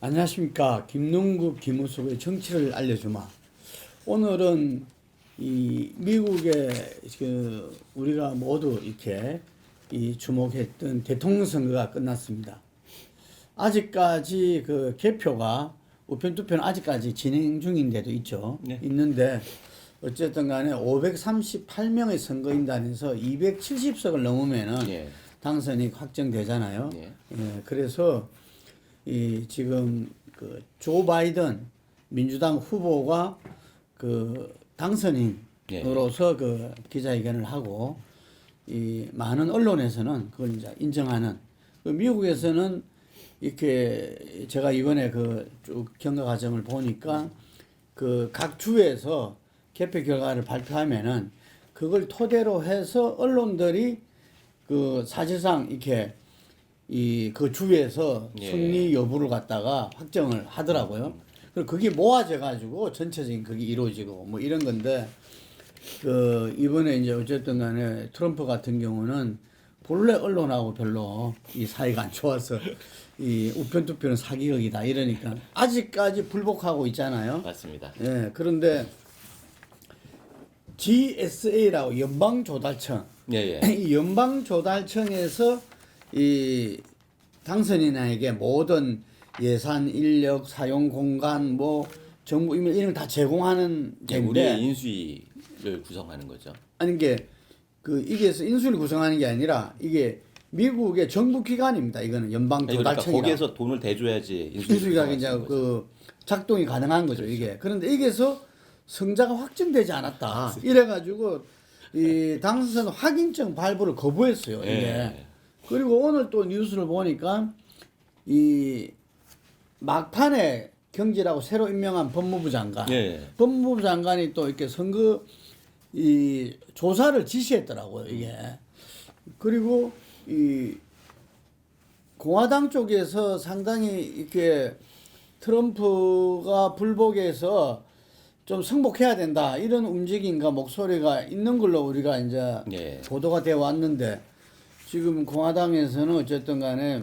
안녕하십니까. 김농국 김우숙의 정치를 알려주마. 오늘은 이 미국의 우리가 모두 이렇게 주목했던 대통령 선거가 끝났습니다. 아직까지 그 개표가 우편 투표는 아직까지 진행 중인데도 있죠. 네. 있는데 어쨌든 간에 538명의 선거인단에서 270석을 넘으면은 예. 당선이 확정되잖아요. 예. 예, 그래서 지금 그 조 바이든 민주당 후보가 그 당선인으로서 그 기자회견을 하고 이 많은 언론에서는 그걸 이제 인정하는 그 미국에서는 이렇게 제가 이번에 그 쭉 경과 과정을 보니까 그 각 주에서 개표 결과를 발표하면은 그걸 토대로 해서 언론들이 그 사실상 이렇게 그 주에서 예. 승리 여부를 갖다가 확정을 하더라고요. 그리고 그게 모아져 가지고 전체적인 그게 이루어지고 뭐 이런 건데 그 이번에 이제 어쨌든 간에 트럼프 같은 경우는 본래 언론하고 별로 이 사이가 안 좋아서 이 우편 투표는 사기극이다 이러니까 아직까지 불복하고 있잖아요. 맞습니다. 예. 그런데 GSA라고 연방조달청 예, 예. 이 연방조달청에서 이 당선인에게 모든 예산, 인력, 사용 공간, 뭐 정보 이런 걸 다 제공하는 예, 데인데 우리의 인수위를 구성하는 거죠. 아니 게 그 이게 인수를 구성하는 게 아니라 이게 미국의 정부 기관입니다. 이거는 연방조달청이라. 그러니까 거기에서 돈을 대줘야지 인수위가 이제 그 작동이 가능한 거죠. 그렇죠. 이게 그런데 여기서 성자가 확정되지 않았다. 이래가지고 이 당선 확인증 발부를 거부했어요. 이게. 예. 그리고 오늘 또 뉴스를 보니까 이 막판에 경질하고 새로 임명한 법무부 장관, 예. 법무부 장관이 또 이렇게 선거 이 조사를 지시했더라고요. 이게. 그리고 이 공화당 쪽에서 상당히 이렇게 트럼프가 불복해서 좀 승복해야 된다 이런 움직임과 목소리가 있는 걸로 우리가 이제 예. 보도가 되어 왔는데 지금 공화당에서는 어쨌든 간에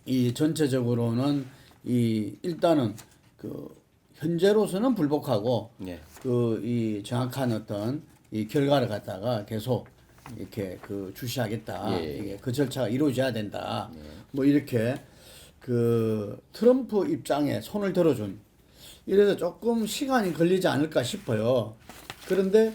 이 전체적으로는 일단은 그 현재로서는 불복하고 예. 이 정확한 어떤 이 결과를 갖다가 계속 이렇게 주시하겠다. 예. 이게 그 절차가 이루어져야 된다. 예. 뭐 이렇게 그 트럼프 입장에 손을 들어준 이래서 조금 시간이 걸리지 않을까 싶어요. 그런데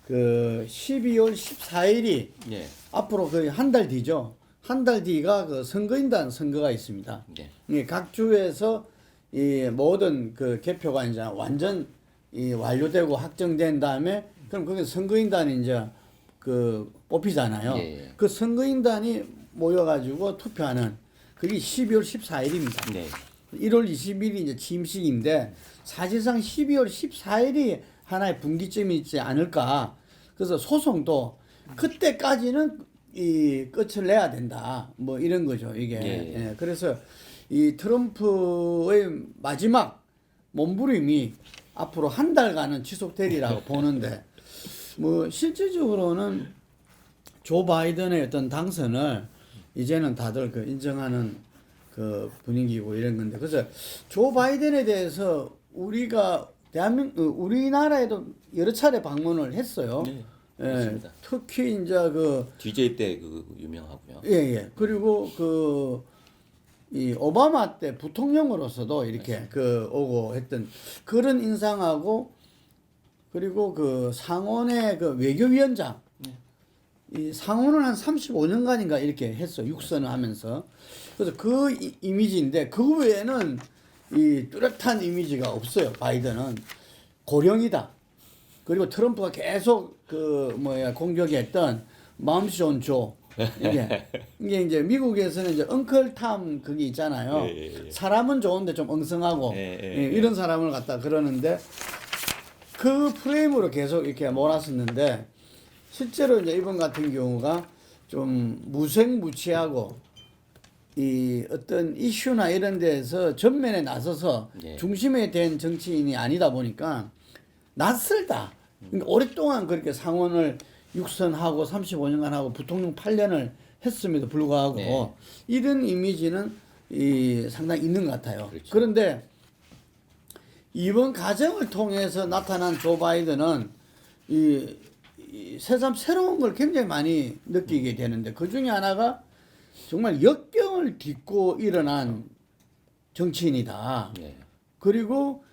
그 12월 14일이 예. 앞으로 거의 한 달 뒤죠. 한 달 뒤가 그 선거인단 선거가 있습니다. 예. 각 주에서 이 모든 그 개표가 이제 완전 완료되고 확정된 다음에 그럼 거기 선거인단이 이제 그 뽑히잖아요. 예. 그 선거인단이 모여가지고 투표하는 그게 12월 14일입니다. 네. 1월 20일이 이제 취임식인데 사실상 12월 14일이 하나의 분기점이 있지 않을까. 그래서 소송도 그때까지는 이 끝을 내야 된다. 뭐 이런 거죠, 이게. 예. 예. 그래서 이 트럼프의 마지막 몸부림이 앞으로 한 달간은 지속되리라고 보는데 뭐 실질적으로는 조 바이든의 어떤 당선을 이제는 다들 그 인정하는 그 분위기고 이런 건데 그래서 조 바이든에 대해서 우리가 우리나라에도 여러 차례 방문을 했어요. 네, 예, 맞습니다. 특히 이제 DJ 때 그 유명하고요. 예. 그리고 이 오바마 때 부통령으로서도 이렇게 오고 했던 그런 인상하고 그리고 그 상원의 그 외교위원장 이 상원을 한 35년간인가 이렇게 했어. 육선을 하면서. 그래서 그 이미지인데 그 외에는 이 뚜렷한 이미지가 없어요. 바이든은 고령이다. 그리고 트럼프가 계속 공격했던 맘씨 온 조. 이게 이제 미국에서는 이제 엉클탐 그게 있잖아요. 예. 사람은 좋은데 좀 엉성하고 예. 이런 사람을 갖다 그러는데 그 프레임으로 계속 이렇게 몰았었는데 실제로 이제 이번 같은 경우가 좀 무색무취하고 이 어떤 이슈나 이런 데서 전면에 나서서 예. 중심에 된 정치인이 아니다 보니까 낯설다. 그러니까 오랫동안 그렇게 상원을 육선하고 35년간 하고 부통령 8년을 했음에도 불구하고 네. 이런 이미지는 이 상당히 있는 것 같아요. 그렇죠. 그런데 이번 과정을 통해서 나타난 조 바이든은 새삼 새로운 걸 굉장히 많이 느끼게 되는데 그 중에 하나가 정말 역경을 딛고 일어난 정치인이다. 네. 그리고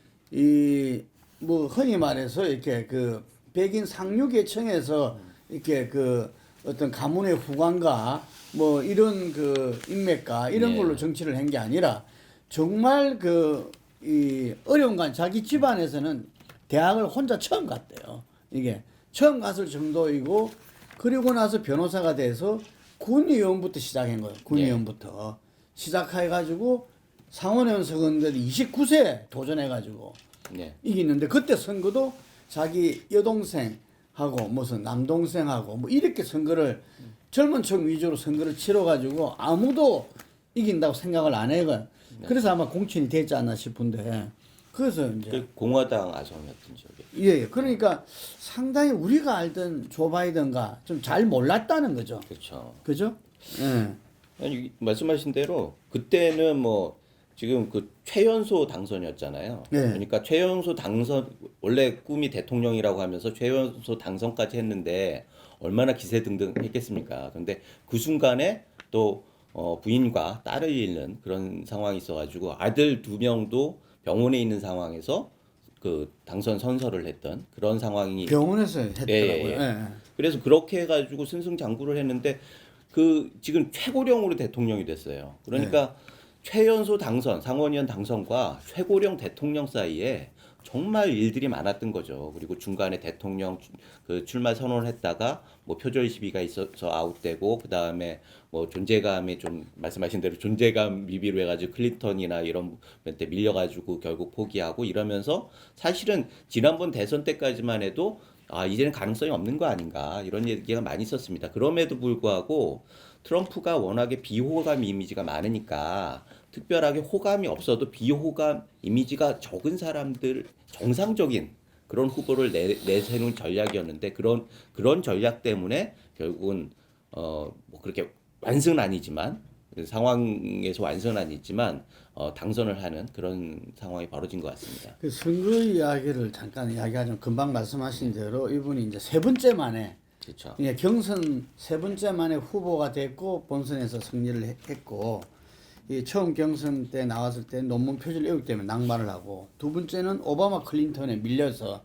뭐 흔히 말해서 이렇게 그 백인 상류 계층에서 이렇게 그 어떤 가문의 후광과 뭐 이런 그 인맥과 이런 네. 걸로 정치를 한 게 아니라 정말 이 어려운 건 자기 집안에서는 대학을 혼자 처음 갔대요. 이게 처음 갔을 정도이고 그리고 나서 변호사가 돼서 군의원부터 시작한 거예요. 군의원부터 시작해가지고 상원의원 선거인데 29세 도전해가지고 네. 이기는데 그때 선거도 자기 여동생하고 무슨 남동생하고 뭐 이렇게 선거를 젊은 층 위주로 선거를 치러가지고 아무도 이긴다고 생각을 안 해요. 그래서 아마 공천이 됐지 않나 싶은데 그래서 이제 그 공화당 아성이었던 지역에. 예, 그러니까 상당히 우리가 알던 조 바이든과 좀 잘 몰랐다는 거죠. 그렇죠. 그죠? 예. 아니 말씀하신 대로 그때는 뭐 지금 그 최연소 당선이었잖아요. 네. 그러니까 최연소 당선 원래 꿈이 대통령이라고 하면서 최연소 당선까지 했는데 얼마나 기세등등했겠습니까? 근데 그 순간에 또 부인과 딸을 잃는 그런 상황이 있어가지고 아들 2명도 병원에 있는 상황에서 그 당선 선서를 했던 그런 상황이 병원에서 했더라고요. 예. 예. 그래서 그렇게 해가지고 승승장구를 했는데 그 지금 최고령으로 대통령이 됐어요. 그러니까 최연소 당선, 상원의원 당선과 최고령 대통령 사이에 정말 일들이 많았던 거죠. 그리고 중간에 대통령 그 출마 선언을 했다가 뭐 표절 시비가 있어서 아웃되고 그 다음에 뭐 존재감이 좀 말씀하신 대로 존재감 미비로 해가지고 클린턴이나 이런 때 밀려가지고 결국 포기하고 이러면서 사실은 지난번 대선 때까지만 해도 아 이제는 가능성이 없는 거 아닌가 이런 얘기가 많이 있었습니다. 그럼에도 불구하고 트럼프가 워낙에 비호감 이미지가 많으니까 특별하게 호감이 없어도 비호감 이미지가 적은 사람들 정상적인 그런 후보를 내세우는 전략이었는데 그런 전략 때문에 결국은 뭐 그렇게 완승은 아니지만 상황에서 완승은 아니지만 당선을 하는 그런 상황이 벌어진 것 같습니다. 그 선거 이야기를 잠깐 이야기하자면 금방 말씀하신 대로 이분이 이제 세 번째 만에 그렇죠. 예, 경선 세 번째 만에 후보가 됐고 본선에서 승리를 했고 이 처음 경선 때 나왔을 때 논문 표절 의혹 때문에 낙마를 하고 두 번째는 오바마 클린턴에 밀려서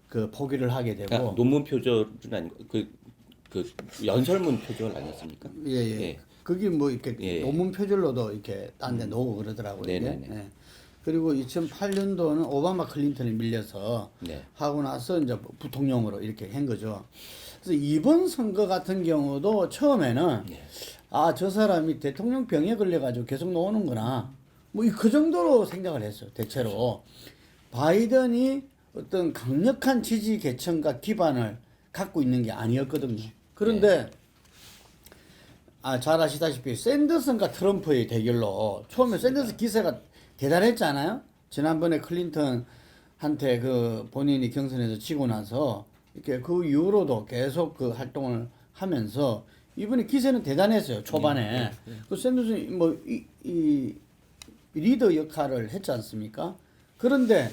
그 포기를 하게 되고 아, 논문 표절은 아니고 그 연설문 표절 아니었습니까? 예예. 예. 그게 뭐 이렇게 예. 논문 표절로도 이렇게 딴 데 놓고 그러더라고요. 이게. 네네네. 예. 그리고 2008년도는 오바마 클린턴에 밀려서 네. 하고 나서 이제 부통령으로 이렇게 한 거죠. 그래서 이번 선거 같은 경우도 처음에는 네. 아, 저 사람이 대통령 병에 걸려가지고 계속 나오는구나. 뭐 그 정도로 생각을 했어요. 대체로. 바이든이 어떤 강력한 지지 계층과 기반을 갖고 있는 게 아니었거든요. 그런데 잘 아시다시피 샌더슨과 트럼프의 대결로 처음에 샌더슨 기세가 대단했잖아요. 지난번에 클린턴한테 그 본인이 경선에서 지고 나서 이렇게 그 이후로도 계속 그 활동을 하면서 이번에 기세는 대단했어요. 초반에. 그 샌더슨이 뭐 이 리더 역할을 했지 않습니까? 그런데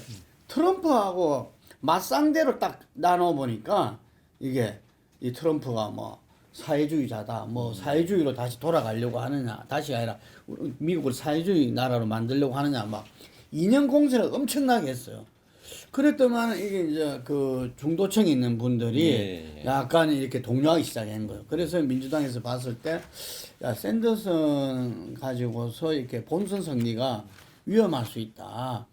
트럼프하고 맞상대로 딱 나눠 보니까 이게 이 트럼프가 뭐 사회주의자다, 뭐 사회주의로 다시 돌아가려고 하느냐, 다시 아니라 미국을 사회주의 나라로 만들려고 하느냐, 막 이념 공세를 엄청나게 했어요. 그랬더만 이게 이제 그 중도층에 있는 분들이 예. 약간 이렇게 동요하기 시작한 거예요. 그래서 민주당에서 봤을 때, 야, 샌더슨 가지고서 이렇게 본선 승리가 위험할 수 있다.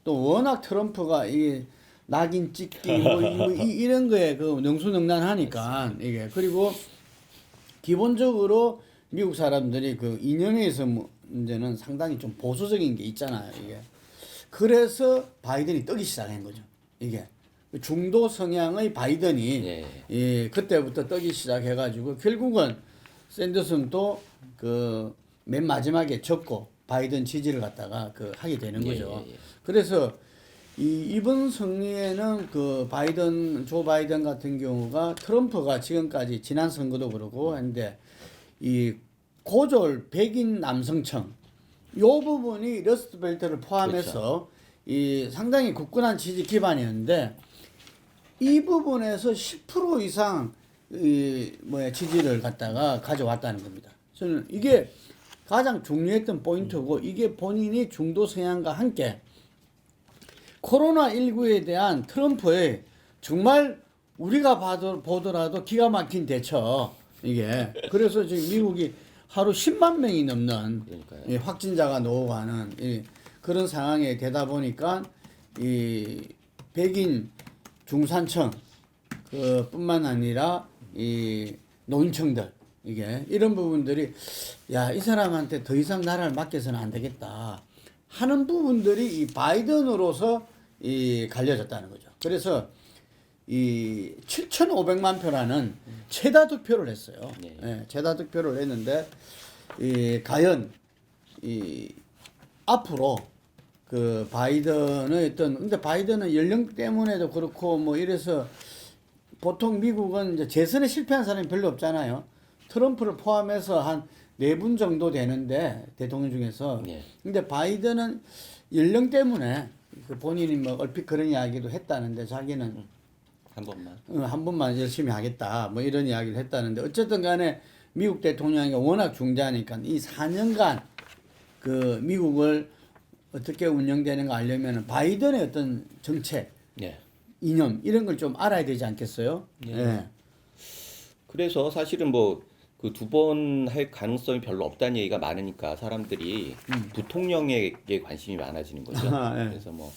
또 워낙 트럼프가 이 낙인 찍기 이런 거에 그 능수능란하니까 이게 그리고 기본적으로 미국 사람들이 그 이념에서 문제는 상당히 좀 보수적인 게 있잖아요. 이게 그래서 바이든이 뜨기 시작한 거죠. 이게 중도 성향의 바이든이 예. 그때부터 뜨기 시작해가지고 결국은 샌더슨도 그 맨 마지막에 졌고 바이든 지지를 갖다가 그 하게 되는 거죠. 예. 그래서 이번 승리에는 그 조 바이든 같은 경우가 트럼프가 지금까지 지난 선거도 그러고 했는데 이 고졸 백인 남성층 요 부분이 러스트벨트를 포함해서 이 상당히 굳건한 지지 기반이었는데 이 부분에서 10% 이상 이 뭐야 지지를 갖다가 가져왔다는 겁니다. 저는 이게 가장 중요했던 포인트고 이게 본인이 중도 성향과 함께 코로나19에 대한 트럼프의 정말 우리가 보더라도 기가 막힌 대처 이게 그래서 지금 미국이 하루 10만 명이 넘는 이 확진자가 나오고하는 그런 상황에 되다 보니까 이 백인 중산층 그 뿐만 아니라 이 노인층들 이게 이런 부분들이 야, 이 사람한테 더 이상 나라를 맡겨서는 안 되겠다 하는 부분들이 이 바이든으로서 이 갈려졌다는 거죠. 그래서 이 7,500만 표라는 최다 득표를 했어요. 예, 최다 득표를 했는데 이 과연 이 앞으로 그 바이든의 어떤 근데 바이든은 연령 때문에도 그렇고 뭐 이래서 보통 미국은 이제 재선에 실패한 사람이 별로 없잖아요. 트럼프를 포함해서 한 4분 정도 되는데 대통령 중에서 근데 바이든은 연령 때문에 그 본인이 뭐 얼핏 그런 이야기도 했다는데 자기는 한 번만 열심히 하겠다 뭐 이런 이야기를 했다는데 어쨌든 간에 미국 대통령이 워낙 중대하니까 이 4년간 그 미국을 어떻게 운영되는가 알려면 바이든의 어떤 정책, 이념 이런 걸 좀 알아야 되지 않겠어요? 예. 그래서 사실은 뭐 그 2번 할 가능성이 별로 없다는 얘기가 많으니까 사람들이 부통령에게 관심이 많아지는 거죠. 그래서 뭐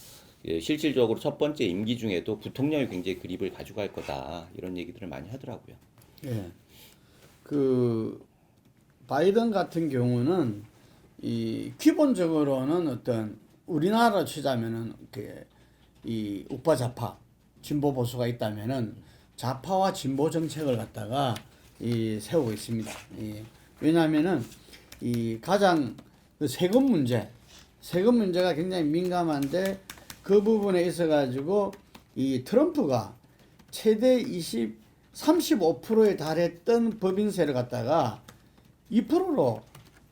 실질적으로 첫 번째 임기 중에도 부통령이 굉장히 그립을 가져갈 거다 이런 얘기들을 많이 하더라고요. 예. 그 바이든 같은 경우는 이 기본적으로는 어떤 우리나라로 치자면은 이 우파 좌파 진보 보수가 있다면은 좌파와 진보 정책을 갖다가 이 세우고 있습니다. 왜냐하면은 이 가장 그 세금 문제가 굉장히 민감한데 그 부분에 있어 가지고 이 트럼프가 최대 35%에 달했던 법인세를 갖다가 2%로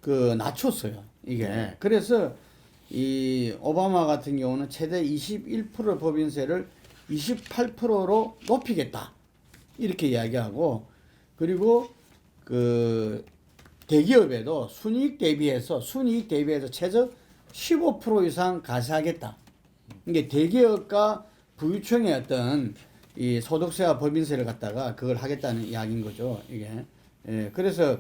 그 낮췄어요. 이게 그래서 이 오바마 같은 경우는 최대 21% 법인세를 28%로 높이겠다 이렇게 이야기하고 그리고 그 대기업에도 순이익 대비해서 최저 15% 이상 과세하겠다. 이게 대기업과 부유층의 어떤 이 소득세와 법인세를 갖다가 그걸 하겠다는 이야기인 거죠. 이게 그래서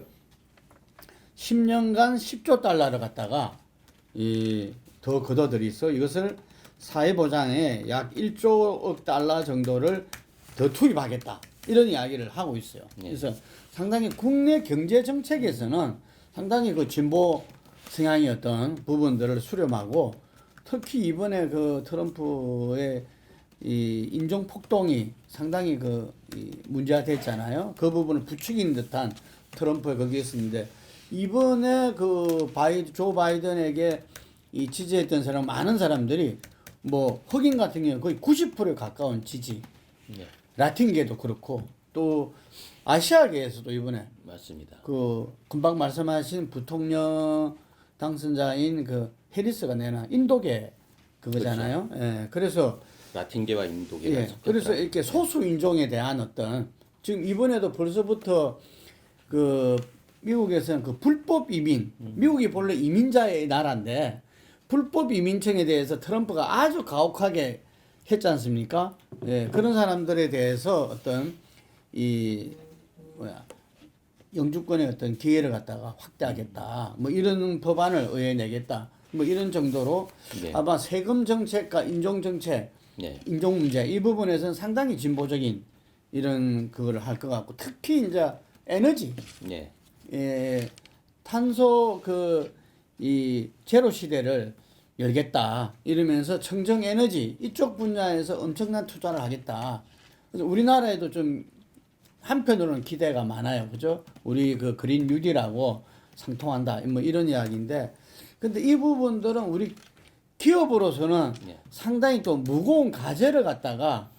10년간 10조 달러를 갖다가 더 걷어들여서 이것을 사회보장에 약 1조억 달러 정도를 더 투입하겠다. 이런 이야기를 하고 있어요. 그래서 상당히 국내 경제 정책에서는 상당히 그 진보 성향의 어떤 부분들을 수렴하고 특히 이번에 그 트럼프의 이 인종 폭동이 상당히 문제가 됐잖아요. 그 부분을 부추긴 듯한 트럼프가 거기에 있었는데 이번에 조 바이든에게 이 지지했던 사람 많은 사람들이 뭐 흑인 같은 경우 거의 90%에 가까운 지지. 라틴계도 그렇고 또 아시아계에서도 이번에 맞습니다. 그 금방 말씀하신 부통령 당선자인 그 해리스가 내나 인도계 그거잖아요. 그렇죠. 예. 그래서 라틴계와 인도계가 예. 그래서 이렇게 소수 인종에 대한 어떤 지금 이번에도 벌써부터 그 미국에서는 그 불법 이민, 미국이 본래 이민자의 나라인데 불법 이민층에 대해서 트럼프가 아주 가혹하게 했지 않습니까? 예, 그런 사람들에 대해서 어떤 영주권의 어떤 기회를 갖다가 확대하겠다. 뭐 이런 법안을 의회에 내겠다. 뭐 이런 정도로 아마 세금 정책과 인종 정책, 인종 문제 이 부분에서는 상당히 진보적인 이런 그거를 할 것 같고 특히 이제 에너지, 탄소 이 제로 시대를 열겠다 이러면서 청정 에너지 이쪽 분야에서 엄청난 투자를 하겠다. 그래서 우리나라에도 좀 한편으로는 기대가 많아요, 그죠? 우리 그 그린 뉴딜하고 상통한다, 뭐 이런 이야기인데, 근데 이 부분들은 우리 기업으로서는 상당히 또 무거운 과제를 갖다가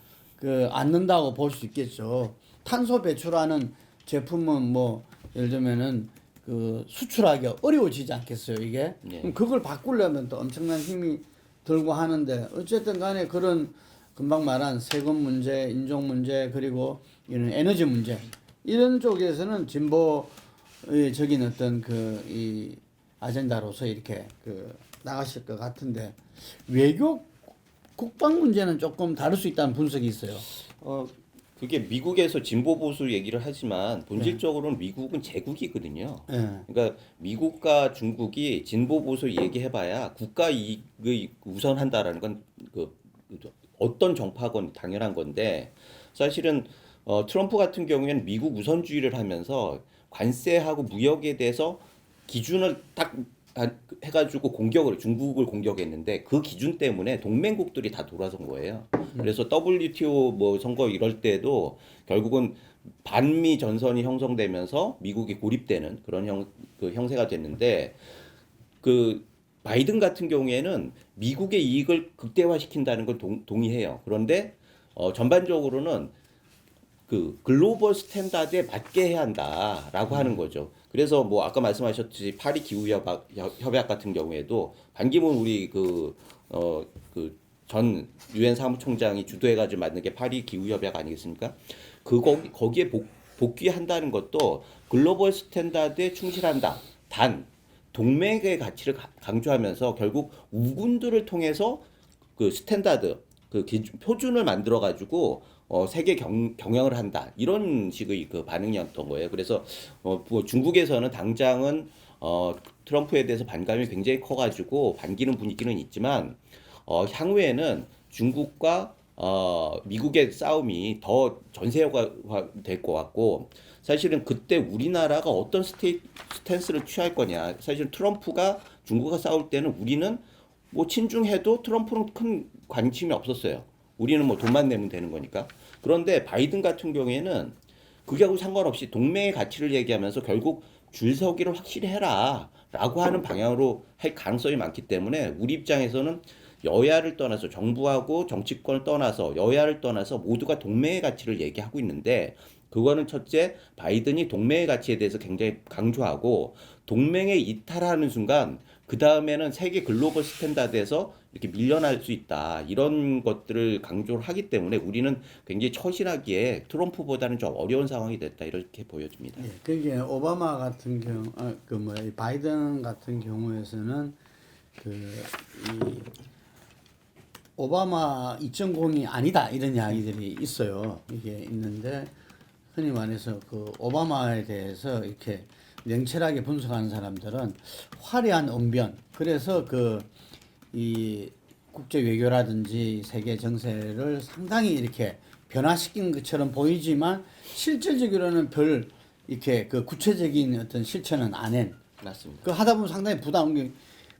안는다고 볼 수 있겠죠. 탄소 배출하는 제품은 뭐 예를 들면은 그 수출하기 어려워지지 않겠어요, 이게? 예. 그럼 그걸 바꾸려면 또 엄청난 힘이 들고 하는데 어쨌든 간에 그런 금방 말한 세금 문제, 인종 문제 그리고 이런 에너지 문제 이런 쪽에서는 진보적인 어떤 그 이 아젠다로서 이렇게 그 나가실 것 같은데 외교 국방 문제는 조금 다를 수 있다는 분석이 있어요. 그게 미국에서 진보 보수 얘기를 하지만 본질적으로는 미국은 제국이거든요. 예. 그러니까 미국과 중국이 진보 보수 얘기해봐야 국가 이익을 우선한다라는 건 그 어떤 정파건 당연한 건데 사실은 트럼프 같은 경우에는 미국 우선주의를 하면서 관세하고 무역에 대해서 기준을 딱 해가지고 중국을 공격했는데 그 기준 때문에 동맹국들이 다 돌아선 거예요. 그래서 WTO 뭐 선거 이럴 때도 결국은 반미 전선이 형성되면서 미국이 고립되는 그런 형세가 됐는데 그 바이든 같은 경우에는 미국의 이익을 극대화시킨다는 건 동의해요. 그런데 전반적으로는 그 글로벌 스탠다드에 맞게 해야 한다라고 하는 거죠. 그래서 뭐 아까 말씀하셨듯이 파리 기후 협약 같은 경우에도 반기문 우리 전 유엔 사무총장이 주도해가지고 만든 게 파리 기후 협약 아니겠습니까? 거기에 복귀한다는 것도 글로벌 스탠다드에 충실한다. 단 동맹의 가치를 강조하면서 결국 우군들을 통해서 그 스탠다드 표준을 만들어 가지고 세계 경영을 한다 이런 식의 그 반응이었던 거예요. 그래서 뭐 중국에서는 당장은 트럼프에 대해서 반감이 굉장히 커가지고 반기는 분위기는 있지만 향후에는 중국과 미국의 싸움이 더 전세화 될 것 같고 사실은 그때 우리나라가 어떤 스탠스를 취할 거냐. 사실 트럼프가 중국과 싸울 때는 우리는 뭐 친중해도 트럼프는 큰 관심이 없었어요. 우리는 뭐 돈만 내면 되는 거니까. 그런데 바이든 같은 경우에는 그게하고 상관없이 동맹의 가치를 얘기하면서 결국 줄서기를 확실히 해라 라고 하는 방향으로 할 가능성이 많기 때문에 우리 입장에서는 여야를 떠나서 정부하고 정치권을 떠나서 여야를 떠나서 모두가 동맹의 가치를 얘기하고 있는데 그거는 첫째 바이든이 동맹의 가치에 대해서 굉장히 강조하고 동맹에 이탈하는 순간 그 다음에는 세계 글로벌 스탠다드에서 이렇게 밀려날 수 있다 이런 것들을 강조를 하기 때문에 우리는 굉장히 처신하기에 트럼프보다는 좀 어려운 상황이 됐다 이렇게 보여집니다. 예, 그게 오바마 같은 바이든 같은 경우에서는 이 오바마 2.0이 아니다 이런 이야기들이 있어요. 이게 있는데 흔히 말해서 그 오바마에 대해서 이렇게 냉철하게 분석하는 사람들은 화려한 언변 그래서 이 국제 외교라든지 세계 정세를 상당히 이렇게 변화시킨 것처럼 보이지만 실질적으로는 별 이렇게 그 구체적인 어떤 실천은 안 한. 맞습니다. 그 하다 보면 상당히 부담.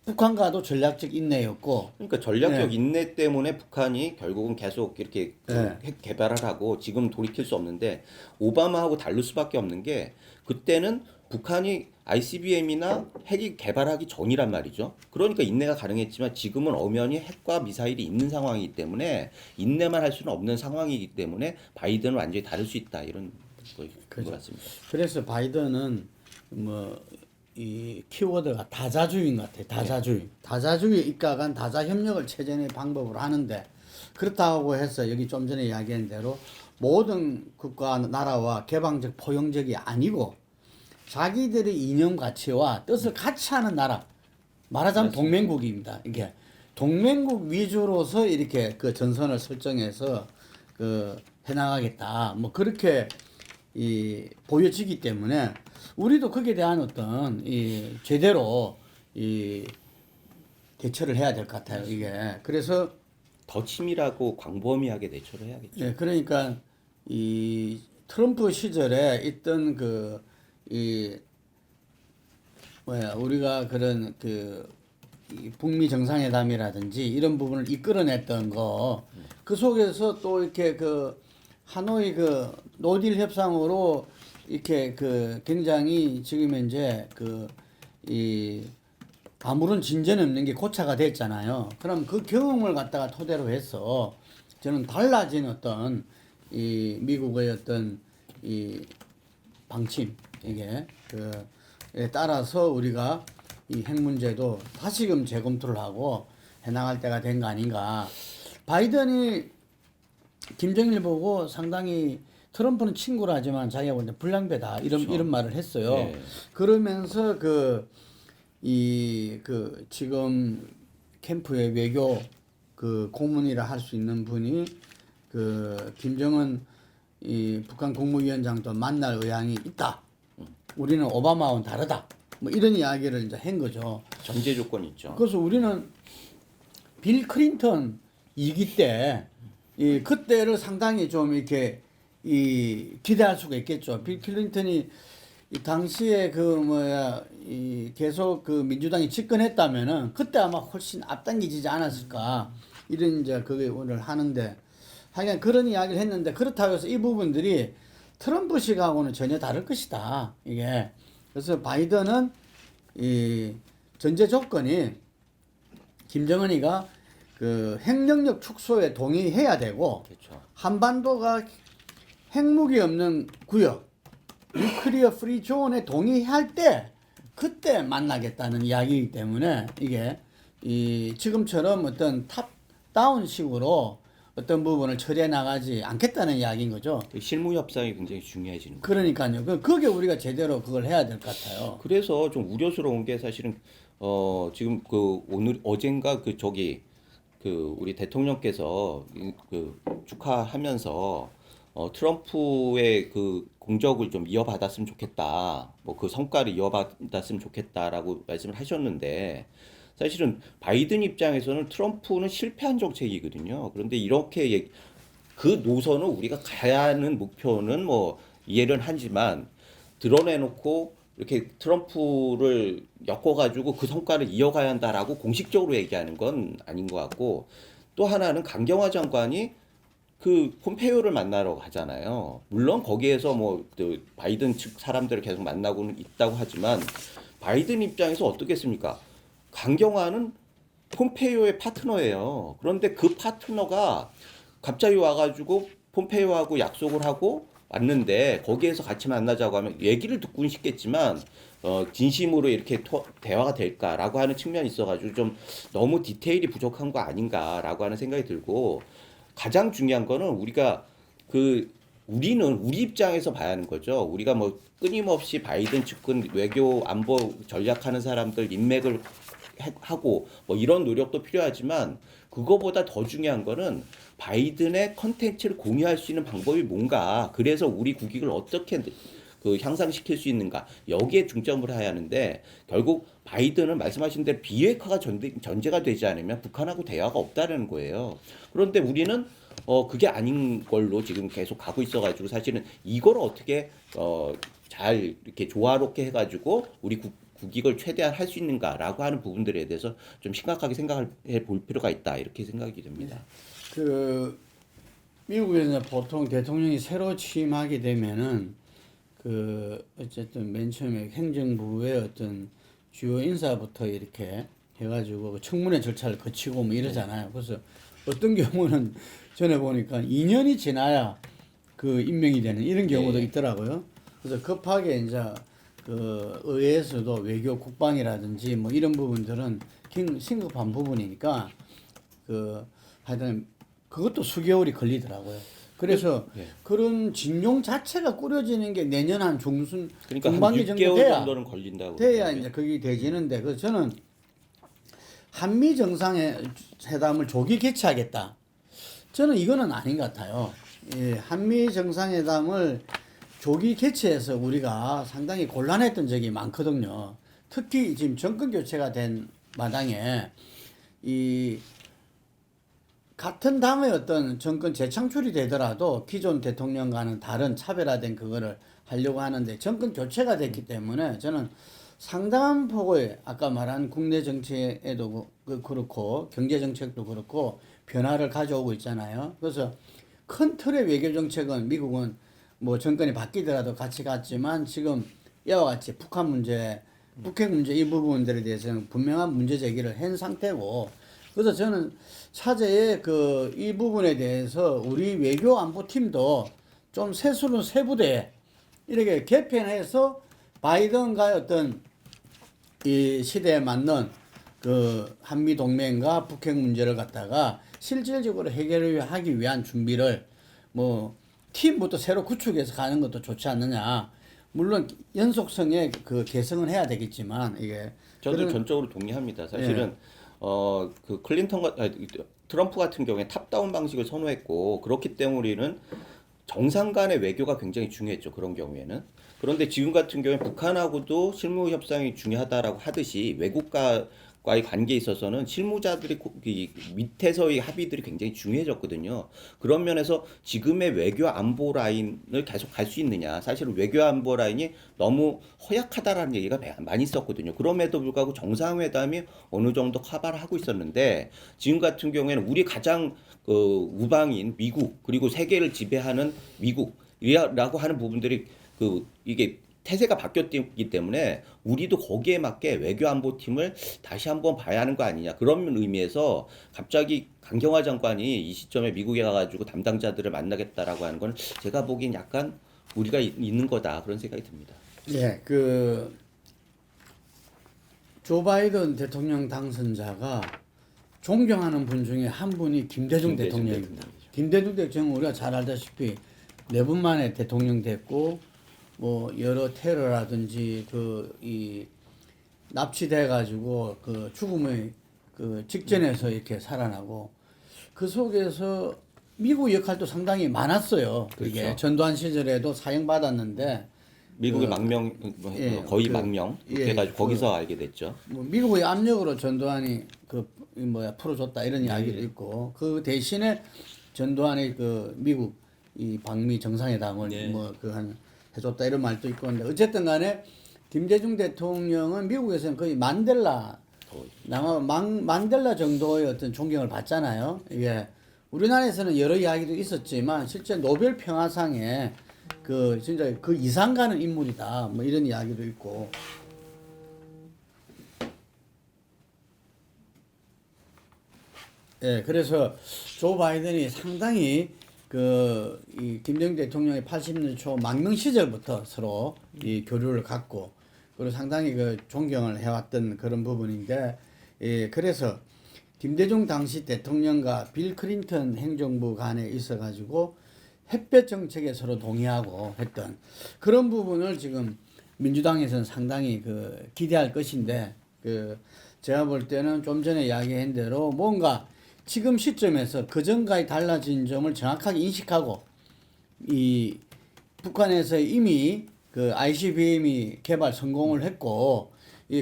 북한과도 전략적 인내였고. 그러니까 전략적 네. 인내 때문에 북한이 결국은 계속 이렇게 네. 핵 개발을 하고 지금 돌이킬 수 없는데 오바마하고 다를 수밖에 없는 게 그때는 북한이 ICBM이나 핵이 개발하기 전이란 말이죠. 그러니까 인내가 가능했지만 지금은 엄연히 핵과 미사일이 있는 상황이기 때문에 인내만 할 수는 없는 상황이기 때문에 바이든은 완전히 다를 수 있다 이런 것 같습니다. 그래서 바이든은 이 키워드가 다자주의인 것 같아요. 다자주의. 다자주의에 입각한 다자협력을 체제의 방법으로 하는데 그렇다고 해서 여기 좀 전에 이야기한 대로 모든 국가 나라와 개방적 포용적이 아니고 자기들의 이념 가치와 뜻을 같이 하는 나라 말하자면 동맹국입니다. 이게 동맹국 위주로서 이렇게 그 전선을 설정해서 해나가겠다. 뭐 그렇게 보여지기 때문에 우리도 거기에 대한 어떤 제대로 대처를 해야 될 것 같아요. 이게 그래서 더 치밀하고 광범위하게 대처를 해야겠죠. 네, 그러니까 이 트럼프 시절에 있던 우리가 그런 이 북미 정상회담이라든지 이런 부분을 이끌어냈던 그 속에서 또 이렇게 하노이 노딜 협상으로 이렇게 굉장히 지금 현재 이 아무런 진전이 없는 게 고차가 됐잖아요. 그럼 그 경험을 갖다가 토대로 해서 저는 달라진 어떤 이 미국의 어떤 이 방침 이게 따라서 우리가 이 핵 문제도 다시금 재검토를 하고 해나갈 때가 된 거 아닌가. 바이든이 김정일 보고 상당히 트럼프는 친구라지만 자기가 보는데 불량배다 이런 말을 했어요. 네. 그러면서 지금 캠프의 외교 고문이라 할 수 있는 분이 김정은 북한 국무위원장도 만날 의향이 있다. 우리는 오바마와는 다르다. 뭐 이런 이야기를 이제 한 거죠. 전제 조건이 있죠. 그래서 우리는 빌 클린턴 2기 때 그때를 상당히 좀 이렇게 기대할 수가 있겠죠. 빌 클린턴이 당시에 계속 민주당이 집권했다면은 그때 아마 훨씬 앞당기지 않았을까 이런 이제 그게 오늘 하는데 하여간 그런 이야기를 했는데 그렇다고 해서 이 부분들이 트럼프식하고는 전혀 다를 것이다 이게. 그래서 바이든은 이 전제 조건이 김정은이가 핵능력 축소에 동의해야 되고 그렇죠. 한반도가 핵무기 없는 구역 뉴클리어 프리 존에 동의할 때 그때 만나겠다는 이야기이기 때문에 이게 지금처럼 어떤 탑 다운 식으로 어떤 부분을 처리해 나가지 않겠다는 이야기인 거죠. 실무 협상이 굉장히 중요해지는 거예요. 그러니까요. 그게 우리가 제대로 그걸 해야 될 것 같아요. 그래서 좀 우려스러운 게 사실은 지금 오늘 어젠가 우리 대통령께서 축하하면서 트럼프의 공적을 좀 이어받았으면 좋겠다. 뭐 성과를 이어받았으면 좋겠다라고 말씀을 하셨는데 사실은 바이든 입장에서는 트럼프는 실패한 정책이거든요. 그런데 이렇게 그 노선을 우리가 가야 하는 목표는 뭐 이해를 하지만 드러내놓고 이렇게 트럼프를 엮어가지고 그 성과를 이어가야 한다라고 공식적으로 얘기하는 건 아닌 것 같고 또 하나는 강경화 장관이 폼페이오를 만나러 가잖아요. 물론 거기에서 바이든 측 사람들을 계속 만나고는 있다고 하지만 바이든 입장에서 어떻겠습니까? 강경화는 폼페이오의 파트너예요. 그런데 그 파트너가 갑자기 와가지고 폼페이오하고 약속을 하고 왔는데 거기에서 같이 만나자고 하면 얘기를 듣고는 싶겠지만 진심으로 이렇게 대화가 될까라고 하는 측면이 있어가지고 좀 너무 디테일이 부족한 거 아닌가라고 하는 생각이 들고 가장 중요한 거는 우리는 우리 입장에서 봐야 하는 거죠. 우리가 끊임없이 바이든 측근 외교 안보 전략하는 사람들 인맥을 하고 이런 노력도 필요하지만 그거보다 더 중요한 거는 바이든의 컨텐츠를 공유할 수 있는 방법이 뭔가 그래서 우리 국익을 어떻게 향상시킬 수 있는가 여기에 중점을 해야 하는데 결국 바이든은 말씀하신 대로 비핵화가 전제가 되지 않으면 북한하고 대화가 없다는 거예요. 그런데 우리는 그게 아닌 걸로 지금 계속 가고 있어가지고 사실은 이걸 어떻게 잘 이렇게 조화롭게 해가지고 우리 국익을 최대한 할 수 있는가라고 하는 부분들에 대해서 좀 심각하게 생각해 볼 필요가 있다 이렇게 생각이 됩니다. 미국에서 보통 대통령이 새로 취임하게 되면은 어쨌든 맨 처음에 행정부의 어떤 주요 인사부터 이렇게 해가지고 청문회 절차를 거치고 뭐 이러잖아요. 그래서 어떤 경우는 전에 보니까 2년이 지나야 임명이 되는 이런 경우도 있더라고요. 그래서 급하게 이제 의회에서도 외교 국방이라든지 뭐 이런 부분들은 심각한 부분이니까 하여튼 그것도 수개월이 걸리더라고요. 그래서 그런 진용 자체가 꾸려지는 게 내년 한 그러니까 중반기 한 정도 6개월 정도는 걸린다고. 돼야 이제 그게 되지는데 그래서 저는 한미 정상회담을 조기 개최하겠다. 저는 이거는 아닌 것 같아요. 한미 정상회담을 조기 개최해서 우리가 상당히 곤란했던 적이 많거든요. 특히 지금 정권 교체가 된 마당에 같은 당의 어떤 정권 재창출이 되더라도 기존 대통령과는 다른 차별화된 그거를 하려고 하는데 정권 교체가 됐기 때문에 저는 상당한 폭의 아까 말한 국내 정치에도 그렇고 경제 정책도 그렇고 변화를 가져오고 있잖아요. 그래서 큰 틀의 외교 정책은 미국은 정권이 바뀌더라도 같이 갔지만 지금 이와 같이 북핵 문제 이 부분들에 대해서는 분명한 문제 제기를 한 상태고 그래서 저는 차제의 이 부분에 대해서 우리 외교 안보팀도 좀 세부대에 이렇게 개편해서 바이든과의 어떤 이 시대에 맞는 그 한미 동맹과 북핵 문제를 갖다가 실질적으로 해결하기 위한 준비를 뭐 팀부터 새로 구축해서 가는 것도 좋지 않느냐. 물론 연속성의 그 개성은 해야 되겠지만 이게 저도 전적으로 동의합니다. 사실은 그 클린턴과 트럼프 같은 경우에 탑다운 방식을 선호했고 그렇기 때문에 우리는 정상 간의 외교가 굉장히 중요했죠. 그런 경우에는. 그런데 지금 같은 경우에 북한하고도 실무 협상이 중요하다라고 하듯이 외국과의 관계에 있어서는 실무자들이 이 밑에서의 합의들이 굉장히 중요해졌거든요. 그런 면에서 지금의 외교 안보 라인을 계속 갈 수 있느냐. 사실은 외교 안보 라인이 너무 허약하다라는 얘기가 많이 있었거든요. 그럼에도 불구하고 정상회담이 어느 정도 커버를 하고 있었는데 지금 같은 경우에는 우리 가장 우방인 미국 그리고 세계를 지배하는 미국이라고 하는 부분들이 이게 태세가 바뀌었기 때문에 우리도 거기에 맞게 외교안보팀을 다시 한번 봐야 하는 거 아니냐. 그런 의미에서 갑자기 강경화 장관이 이 시점에 미국에 가가지고 담당자들을 만나겠다라고 하는 건 제가 보기엔 약간 우리가 있는 거다. 그런 생각이 듭니다. 예, 조 바이든 대통령 당선자가 존경하는 분 중에 한 분이 김대중 대통령입니다. 김대중 대통령 우리가 잘 알다시피 4분 만에 대통령 됐고 뭐 여러 테러라든지 이 납치돼 가지고 그 죽음의 그 직전에서 이렇게 살아나고 그 속에서 미국 역할도 상당히 많았어요. 그게 그렇죠. 전두환 시절에도 사형받았는데 미국의 망명 거의 망명 그렇게 해가지고 거기서 알게 됐죠. 뭐 미국의 압력으로 전두환이 풀어줬다 이런 이야기도 있고 그 대신에 전두환의 그 미국 이 방미 정상회담을 해줬다 이런 말도 있고 근데 어쨌든 간에 김대중 대통령은 미국에서는 거의 만델라 정도의 어떤 존경을 받잖아요. 이게 우리나라에서는 여러 이야기도 있었지만 실제 노벨 평화상에 진짜 그 이상 가는 인물이다 뭐 이런 이야기도 있고 예, 그래서 조 바이든이 상당히 이 김대중 대통령의 80년 초 망명 시절부터 서로 이 교류를 갖고 그리고 상당히 존경을 해왔던 그런 부분인데 예, 그래서 김대중 당시 대통령과 빌 클린턴 행정부 간에 있어가지고 햇볕 정책에 서로 동의하고 했던 그런 부분을 지금 민주당에서는 상당히 기대할 것인데 제가 볼 때는 좀 전에 이야기한 대로 뭔가 지금 시점에서 그전과의 달라진 점을 정확하게 인식하고 이 북한에서 이미 ICBM이 개발 성공을 했고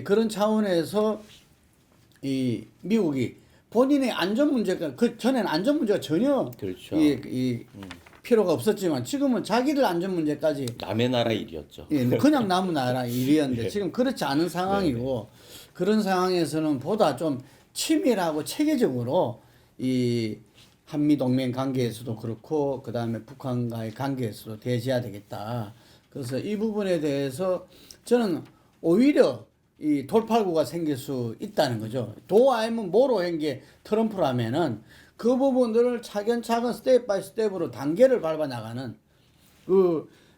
그런 차원에서 이 미국이 본인의 안전 문제가 전에는 안전 문제가 전혀 그렇죠. 필요가 없었지만 지금은 자기들 안전 문제까지 남의 나라 일이었죠. 그냥 남은 나라 일이었는데 지금 그렇지 않은 상황이고 그런 상황에서는 보다 좀 치밀하고 체계적으로 이 한미 동맹 관계에서도 그렇고 그다음에 북한과의 관계에서도 대지해야 되겠다. 그래서 이 부분에 대해서 저는 오히려 이 돌파구가 생길 수 있다는 거죠. 도 아니면 뭐로 한 게 트럼프라면은 그 부분들을 차근차근 스텝 바이 스텝으로 단계를 밟아 나가는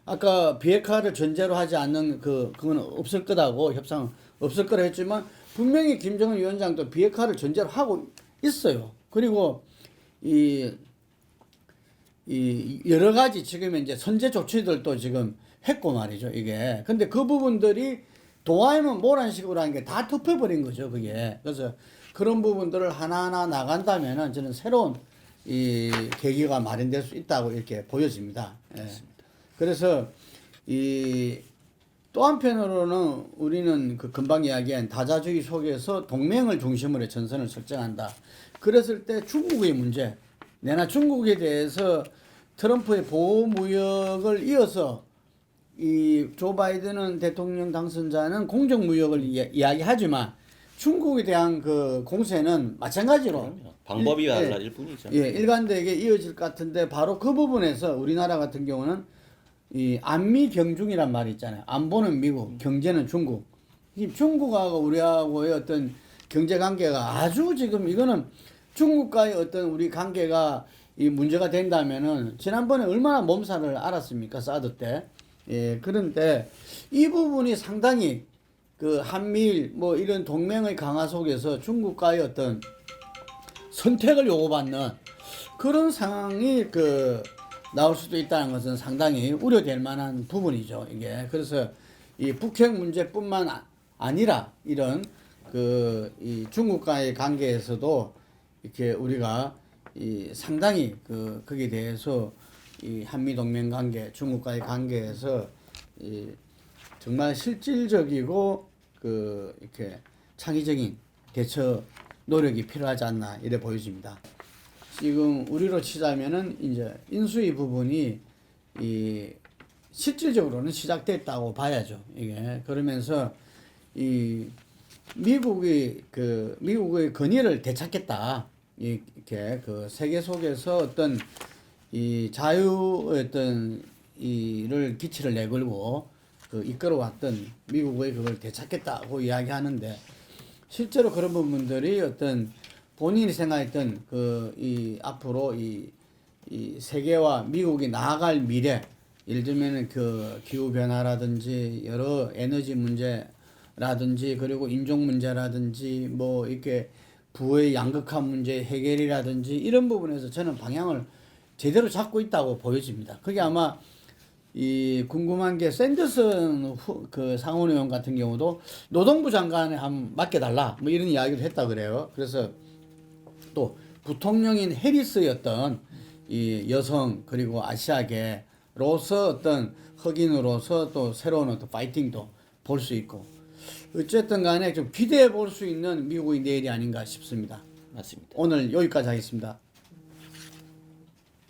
아까 비핵화를 전제로 하지 않는 그건 없을 거다고 협상 없을 거라 했지만 분명히 김정은 위원장도 비핵화를 전제로 하고 있어요. 그리고 이 여러 가지 지금 이제 선제 조치들도 지금 했고 말이죠, 이게. 근데 그 부분들이 도와이면 뭐라는 식으로 하는 게 다 덮여버린 거죠, 그게. 그래서 그런 부분들을 하나하나 나간다면은 저는 새로운 이 계기가 마련될 수 있다고 이렇게 보여집니다. 예. 그래서 또 한편으로는 우리는 금방 이야기한 다자주의 속에서 동맹을 중심으로 전선을 설정한다. 그랬을 때 중국의 문제, 내나 중국에 대해서 트럼프의 보호무역을 이어서 이 조 바이든 대통령 당선자는 공정무역을 이야기하지만 중국에 대한 공세는 마찬가지로 방법이 달라질 뿐이죠. 예, 일관되게 이어질 것 같은데 바로 그 부분에서 우리나라 같은 경우는 이 안미 경중이란 말이 있잖아요. 안보는 미국, 경제는 중국. 이 중국하고 우리하고의 어떤 경제 관계가 아주 지금 이거는 중국과의 어떤 우리 관계가 이 문제가 된다면은 지난번에 얼마나 몸살을 앓았습니까? 사드 때. 예, 그런데 이 부분이 상당히 그 한미일 뭐 이런 동맹의 강화 속에서 중국과의 어떤 선택을 요구받는 그런 상황이 그 나올 수도 있다는 것은 상당히 우려될 만한 부분이죠. 이게 그래서 이 북핵 문제뿐만 아니라 이런 그 이 중국과의 관계에서도 이렇게 우리가 이 상당히 그 거기에 대해서 이 한미 동맹 관계, 중국과의 관계에서 이 정말 실질적이고 그 이렇게 창의적인 대처 노력이 필요하지 않나 이래 보여집니다. 지금 우리로 치자면은 이제 인수위 부분이 이 실질적으로는 시작됐다고 봐야죠. 이게 그러면서 이 미국의 건의를 되찾겠다. 이렇게 그 세계 속에서 어떤 이 자유의 어떤 이를 기치를 내걸고 그 이끌어왔던 미국의 그걸 되찾겠다고 이야기하는데 실제로 그런 부분들이 어떤 본인이 생각했던 그 이 앞으로 이 세계와 미국이 나아갈 미래, 예를 들면은 그 기후 변화라든지 여러 에너지 문제라든지 그리고 인종 문제라든지 뭐 이렇게 부의 양극화 문제 해결이라든지 이런 부분에서 저는 방향을 제대로 잡고 있다고 보여집니다. 그게 아마 이 궁금한 게 샌더슨 그 상원의원 같은 경우도 노동부 장관에 한번 맡겨달라 뭐 이런 이야기를 했다 그래요. 그래서 또 부통령인 해리스였던 이 여성 그리고 아시아계로서 어떤 흑인으로서 또 새로운 어떤 파이팅도 볼 수 있고 어쨌든 간에 좀 기대해 볼 수 있는 미국의 내일이 아닌가 싶습니다. 맞습니다. 오늘 여기까지 하겠습니다.